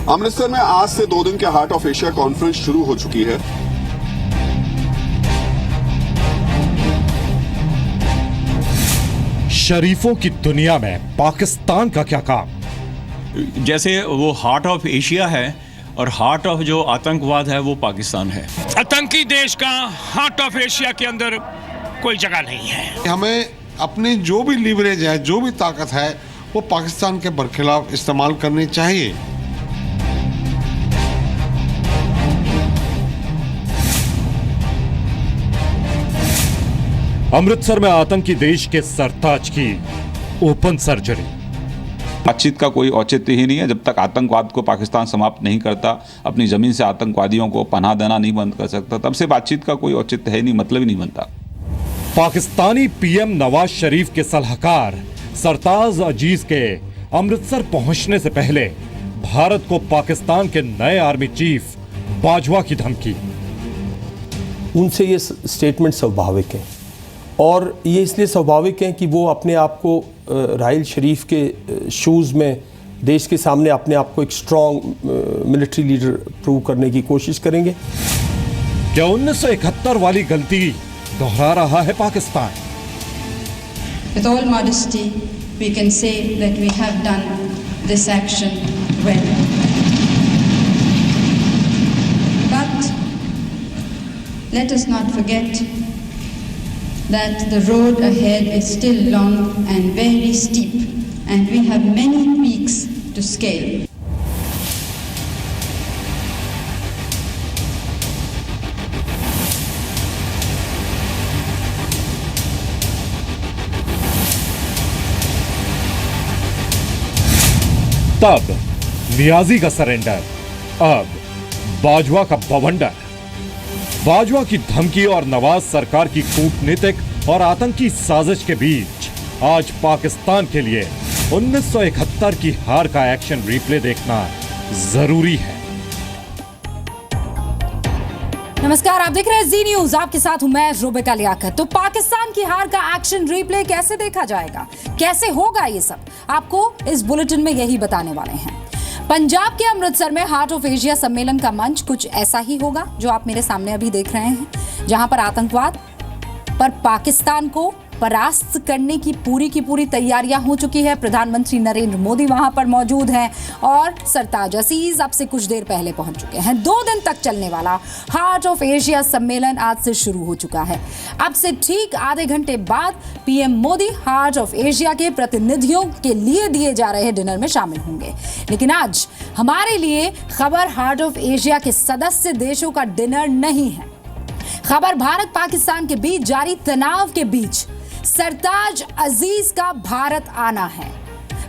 अमृतसर में आज से 2 दिन के हार्ट ऑफ एशिया कॉन्फ्रेंस शुरू हो चुकी है। शरीफों की दुनिया में पाकिस्तान का क्या काम? जैसे वो हार्ट ऑफ एशिया है और हार्ट ऑफ जो आतंकवाद है वो पाकिस्तान है। आतंकी देश का हार्ट ऑफ एशिया के अंदर कोई जगह नहीं है। हमें अपनी जो भी लीवरेज है, जो भी ताकत है, वो पाकिस्तान के बरखिलाफ इस्तेमाल करनी चाहिए। अमृतसर में आतंकी देश के सरताज की ओपन सर्जरी। बातचीत का कोई औचित्य ही नहीं है जब तक आतंकवाद को पाकिस्तान समाप्त नहीं करता, अपनी ज़मीन से आतंकवादियों को पनाह देना नहीं बंद कर सकता, तब से बातचीत का कोई औचित्य है नहीं, मतलब ही नहीं बनता। पाकिस्तानी पीएम नवाज शरीफ के सलाहकार सरताज अजीज के अमृतसर पहुंचने से पहले भारत को पाकिस्तान के नए आर्मी चीफ बाजवा की धमकी। उनसे ये स्टेटमेंट स्वाभाविक है और ये इसलिए स्वाभाविक है कि वो अपने आप को राहिल शरीफ के शूज़ में देश के सामने अपने आप को एक स्ट्रॉन्ग मिलिट्री लीडर प्रूव करने की कोशिश करेंगे। क्या 1971 वाली गलती दोहरा रहा है Pakistan? With all modesty, we can say that we have done this action well. But let us not forget that the road ahead is still long and very steep, and we have many peaks to scale. तब नियाजी का surrender, अब बाजवा का बवंडर। बाजवा की धमकी और नवाज सरकार की कूटनीतिक और आतंकी साजिश के बीच आज पाकिस्तान के लिए 1971 की हार का एक्शन रिप्ले देखना जरूरी है। नमस्कार, आप देख रहे हैं जी न्यूज, आपके साथ हूं मैं रुबिका लियाकत। तो पाकिस्तान की हार का एक्शन रिप्ले कैसे देखा जाएगा, कैसे होगा ये सब, आपको इस बुलेटिन में यही बताने वाले हैं। पंजाब के अमृतसर में हार्ट ऑफ एशिया सम्मेलन का मंच कुछ ऐसा ही होगा जो आप मेरे सामने अभी देख रहे हैं, जहां पर आतंकवाद पर पाकिस्तान को परास्त करने की पूरी तैयारियां हो चुकी है। प्रधानमंत्री नरेंद्र मोदी वहां पर मौजूद हैं और सरताज अजीज अब से कुछ देर पहले पहुंच चुके हैं। 2 दिन तक चलने वाला हार्ट ऑफ एशिया सम्मेलन आज से शुरू हो चुका है। अब से ठीक आधे घंटे बाद PM Modi heart of Asia के प्रतिनिधियों के लिए दिए जा रहे डिनर में शामिल होंगे। लेकिन आज हमारे लिए खबर हार्ट ऑफ एशिया के सदस्य देशों का डिनर नहीं है। खबर भारत पाकिस्तान के बीच जारी तनाव के बीच सरताज अजीज का भारत आना है।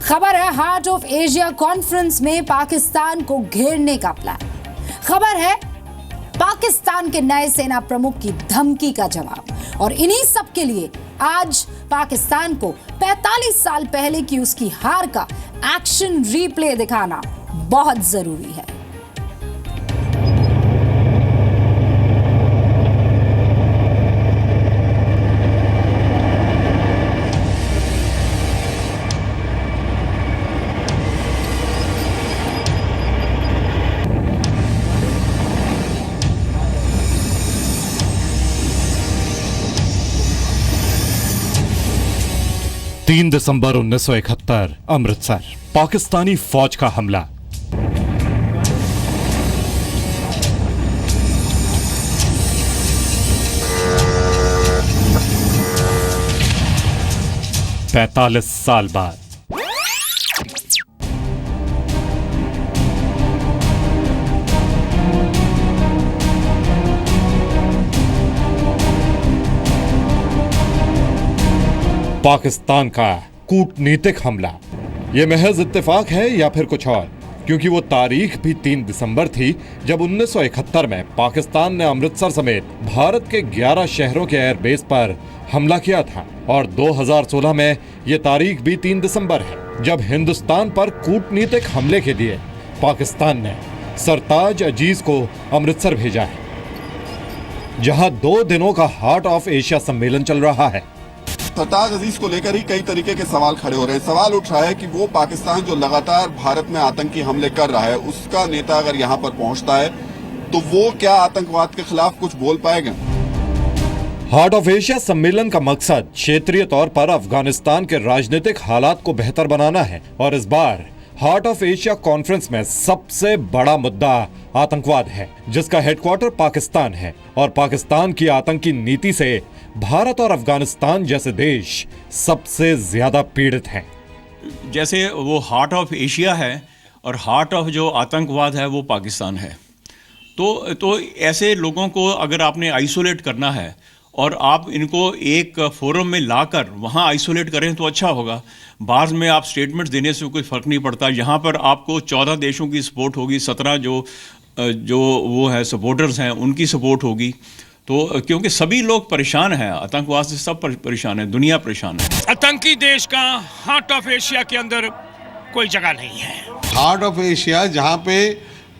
खबर है हार्ट ऑफ एशिया कॉन्फ्रेंस में पाकिस्तान को घेरने का प्लान। खबर है पाकिस्तान के नए सेना प्रमुख की धमकी का जवाब। और इन्हीं सब के लिए आज पाकिस्तान को 45 साल पहले की उसकी हार का एक्शन रिप्ले दिखाना बहुत जरूरी है। तीन दिसंबर 1971 अमृतसर, पाकिस्तानी फौज का हमला। पैंतालीस साल बाद पाकिस्तान का कूटनीतिक हमला। यह महज इत्तेफाक है या फिर कुछ और? क्योंकि वो तारीख भी 3 दिसंबर थी जब 1971 में पाकिस्तान ने अमृतसर समेत भारत के 11 शहरों के एयरबेस पर हमला किया था। और 2016 में यह तारीख भी 3 दिसंबर है जब हिंदुस्तान पर कूटनीतिक हमले के लिए पाकिस्तान ने सरताज अजीज को अमृतसर भेजा है, जहां 2 दिनों का हार्ट ऑफ एशिया सम्मेलन चल रहा है। सरताज अजीज को लेकर ही कई तरीके के सवाल खड़े हो रहे हैं। सवाल उठ रहा है कि वो पाकिस्तान जो लगातार भारत में आतंकी हमले कर रहा है, उसका नेता अगर यहाँ पर पहुंचता है तो वो क्या आतंकवाद के खिलाफ कुछ बोल पाएगा? हार्ट ऑफ एशिया सम्मेलन का मकसद क्षेत्रीय तौर पर अफगानिस्तान के राजनीतिक हालात को बेहतर बनाना है और इस बार हार्ट ऑफ एशिया कॉन्फ्रेंस में सबसे बड़ा मुद्दा आतंकवाद है, जिसका हेडक्वार्टर पाकिस्तान है और पाकिस्तान की आतंकी नीति से भारत और अफगानिस्तान जैसे देश सबसे ज्यादा पीड़ित हैं। जैसे वो हार्ट ऑफ एशिया है और हार्ट ऑफ जो आतंकवाद है वो पाकिस्तान है। तो ऐसे लोगों को अगर आपने आइसोलेट करना है और आप इनको एक फोरम में लाकर वहाँ आइसोलेट करें तो अच्छा होगा। बाद में आप स्टेटमेंट्स देने से कोई फ़र्क नहीं पड़ता। यहाँ पर आपको 14 देशों की सपोर्ट होगी, 17 जो वो है सपोर्टर्स हैं उनकी सपोर्ट होगी। तो क्योंकि सभी लोग परेशान हैं, आतंकवाद से सब परेशान है, दुनिया परेशान है। आतंकी देश का हार्ट ऑफ एशिया के अंदर कोई जगह नहीं है। हार्ट ऑफ एशिया जहाँ पे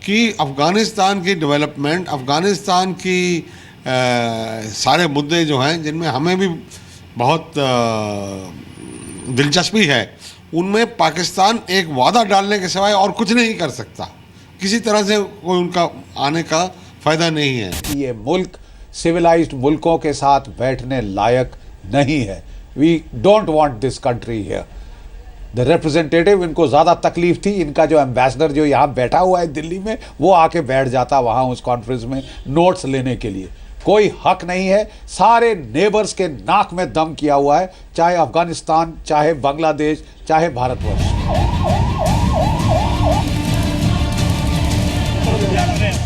कि अफगानिस्तान की डेवलपमेंट, अफगानिस्तान की सारे मुद्दे जो हैं जिनमें हमें भी बहुत दिलचस्पी है, उनमें पाकिस्तान एक वादा डालने के सिवाय और कुछ नहीं कर सकता। किसी तरह से कोई उनका आने का फ़ायदा नहीं है। ये मुल्क सिविलाइज्ड मुल्कों के साथ बैठने लायक नहीं है। We don't want this country here. The representative, इनको ज़्यादा तकलीफ थी, इनका जो एम्बेसडर जो यहाँ बैठा हुआ है दिल्ली में, वो आके बैठ जाता वहाँ उस कॉन्फ्रेंस में नोट्स लेने के लिए। कोई हक नहीं है। सारे नेबर्स के नाक में दम किया हुआ है, चाहे अफगानिस्तान, चाहे बांग्लादेश, चाहे भारतवर्ष।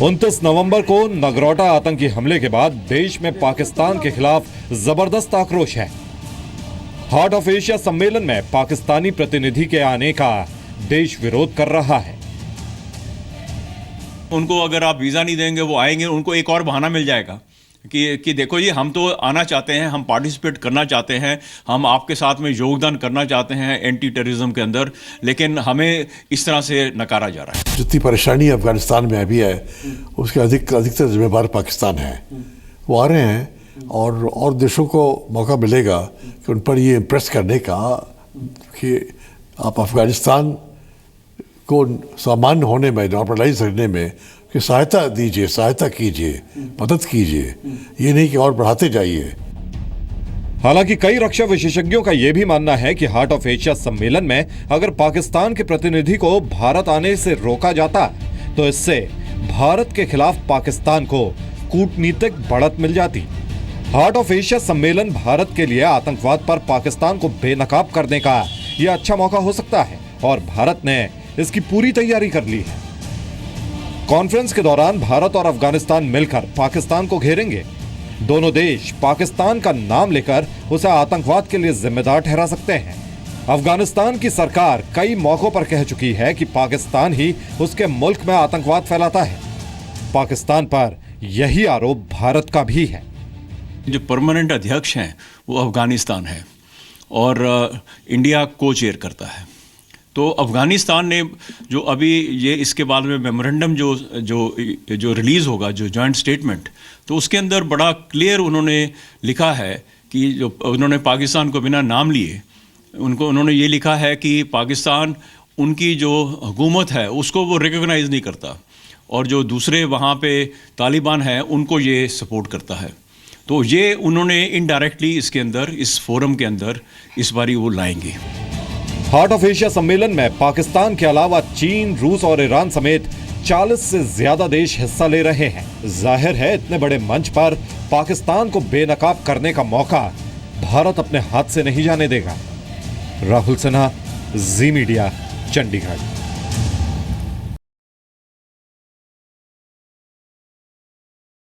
29 नवंबर को नगरोटा आतंकी हमले के बाद देश में पाकिस्तान के खिलाफ जबरदस्त आक्रोश है। हार्ट ऑफ एशिया सम्मेलन में पाकिस्तानी प्रतिनिधि के आने का देश विरोध कर रहा है। उनको अगर आप वीज़ा नहीं देंगे वो आएंगे, उनको एक और बहाना मिल जाएगा कि देखो जी हम तो आना चाहते हैं, हम पार्टिसिपेट करना चाहते हैं, हम आपके साथ में योगदान करना चाहते हैं एंटी टेररिज्म के अंदर, लेकिन हमें इस तरह से नकारा जा रहा है। जितनी परेशानी अफगानिस्तान में अभी है उसके अधिकतर जिम्मेदार पाकिस्तान है। वो आ रहे हैं और देशों को मौका मिलेगा कि उन पर ये इम्प्रेस करने का कि आप अफगानिस्तान को सामान्य होने में, नॉर्मलाइज करने में कि सहायता दीजिए, सहायता कीजिए, मदद कीजिए, ये नहीं कि और बढ़ाते जाइए। हालांकि कई रक्षा विशेषज्ञों का यह भी मानना है कि हार्ट ऑफ एशिया सम्मेलन में अगर पाकिस्तान के प्रतिनिधि को भारत आने से रोका जाता तो इससे भारत के खिलाफ पाकिस्तान को कूटनीतिक बढ़त मिल जाती। हार्ट ऑफ एशिया सम्मेलन भारत के लिए आतंकवाद पर पाकिस्तान को बेनकाब करने का यह अच्छा मौका हो सकता है और भारत ने इसकी पूरी तैयारी कर ली है। कॉन्फ्रेंस के दौरान भारत और अफगानिस्तान मिलकर पाकिस्तान को घेरेंगे। दोनों देश पाकिस्तान का नाम लेकर उसे आतंकवाद के लिए जिम्मेदार ठहरा सकते हैं। अफगानिस्तान की सरकार कई मौकों पर कह चुकी है कि पाकिस्तान ही उसके मुल्क में आतंकवाद फैलाता है। पाकिस्तान पर यही आरोप भारत का भी है। जो परमानेंट अध्यक्ष हैं वो अफगानिस्तान है और इंडिया को चेयर करता है। तो अफगानिस्तान ने जो अभी ये इसके बाद में मेमोरेंडम जो रिलीज़ होगा, जो जॉइंट स्टेटमेंट, तो उसके अंदर बड़ा क्लियर उन्होंने लिखा है कि जो उन्होंने पाकिस्तान को बिना नाम लिए उन्होंने ये लिखा है कि पाकिस्तान उनकी जो हुकूमत है उसको वो रिकॉग्नाइज़ नहीं करता और जो दूसरे वहाँ पे तालिबान हैं उनको ये सपोर्ट करता है। तो ये उन्होंने इनडायरेक्टली इसके अंदर, इस फोरम के अंदर इस बारी वो लाएंगे। हार्ट ऑफ एशिया सम्मेलन में पाकिस्तान के अलावा चीन, रूस और ईरान समेत 40 से ज्यादा देश हिस्सा ले रहे हैं। जाहिर है इतने बड़े मंच पर पाकिस्तान को बेनकाब करने का मौका भारत अपने हाथ से नहीं जाने देगा। राहुल सिन्हा, जी मीडिया, चंडीगढ़।